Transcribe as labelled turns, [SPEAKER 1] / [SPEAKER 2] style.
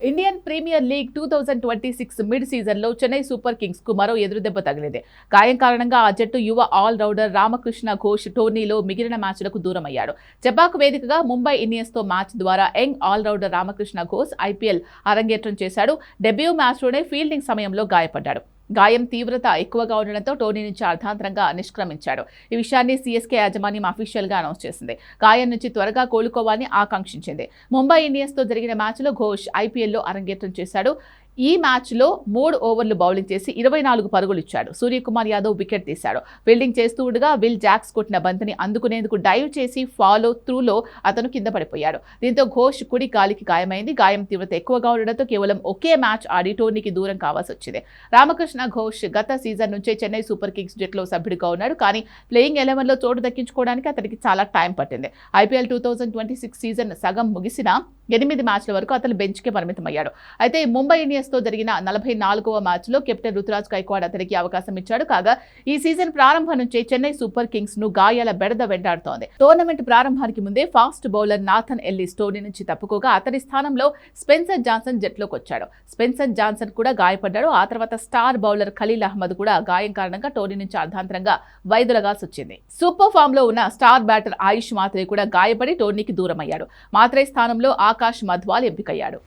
[SPEAKER 1] Indian premier league 2026 mid సీజన్లో Chennai super Kings కు మరో ఎదురుదెబ్బ తగిలింది. గాయం కారణంగా ఆ జట్టు యువ ఆల్ రౌండర్ రామకృష్ణ ఘోష్ టోర్నీలో మిగిలిన మ్యాచ్లకు దూరమయ్యాడు. చెబాక్ వేదికగా ముంబై ఇండియన్స్తో మ్యాచ్ ద్వారా young all rounder Ramakrishna Ghosh IPL అరంగేట్రం చేశాడు. డెబ్యూ మ్యాచ్లోనే ఫీల్డింగ్ సమయంలో గాయపడ్డాడు. గాయం తీవ్రత ఎక్కువగా ఉండడంతో టోర్నీ నుంచి అర్ధాంతరంగా నిష్క్రమించాడు. ఈ విషయాన్ని సీఎస్కే యాజమాన్యం అఫీషియల్గా అనౌన్స్ చేసింది. గాయం నుంచి త్వరగా కోలుకోవాలని ఆకాంక్షించింది. ముంబై ఇండియన్స్తో జరిగిన మ్యాచ్లో ఘోష్ ఐపీఎల్లో అరంగేట్రం చేశాడు. ఈ మ్యాచ్లో 3 ఓవర్లు బౌలింగ్ చేసి 24 పరుగులు ఇచ్చాడు. సూర్యకుమార్ యాదవ్ వికెట్ తీశాడు. ఫీల్డింగ్ చేస్తూ ఉండగా విల్ జాక్స్ కొట్టిన బంతిని అందుకునేందుకు డైవ్ చేసి ఫాలో త్రూలో అతను కింద పడిపోయాడు. దీంతో ఘోష్ కుడి కాలికి గాయమైంది. గాయం తీవ్రత ఎక్కువగా ఉండడంతో కేవలం ఒకే మ్యాచ్ ఆడి టోర్నీకి దూరం కావాల్సి వచ్చింది. రామకృష్ణ ఘోష్ గత సీజన్ నుంచే చెన్నై సూపర్ కింగ్స్ జట్టులో సభ్యుడిగా ఉన్నాడు. కానీ ప్లేయింగ్ 11లో చోటు దక్కించుకోవడానికి అతనికి చాలా టైం పట్టింది. ఐపీఎల్ 2026 సీజన్ సగం ముగిసినా 8 మ్యాచ్ల వరకు అతను బెంచ్కే పరిమితమయ్యాడు. అయితే ముంబై ఇండియన్స్తో జరిగిన 44వ మ్యాచ్లో కెప్టెన్ రుతురాజ్ గైక్వాడ్ అతనికి అవకాశం ఇచ్చాడు. కాగా ఈ సీజన్ ప్రారంభం నుంచే చెన్నై సూపర్ కింగ్స్ ను గాయాల బెడద వెంటాడుతోంది. టోర్నమెంట్ ప్రారంభానికి ముందే fast bowler Nathan Ellis tourney నుంచి తప్పుకోగా అతని స్థానంలో స్పెన్సర్ జాన్సన్ జట్లోకి వచ్చాడు. స్పెన్సర్ జాన్సన్ కూడా గాయపడ్డాడు. ఆ తర్వాత స్టార్ బౌలర్ ఖలీల్ అహ్మద్ కూడా గాయం కారణంగా టోర్నీ నుంచి అర్ధాంతరంగా వైదొలగాల్సి వచ్చింది. సూపర్ ఫామ్ లో ఉన్న స్టార్ బ్యాటర్ ఆయుష్ మాత్రే కూడా గాయపడి టోర్నీకి దూరమయ్యాడు. మాత్రే స్థానంలో ఆకాష్ మధ్వాల్ ఎంపికయ్యాడు.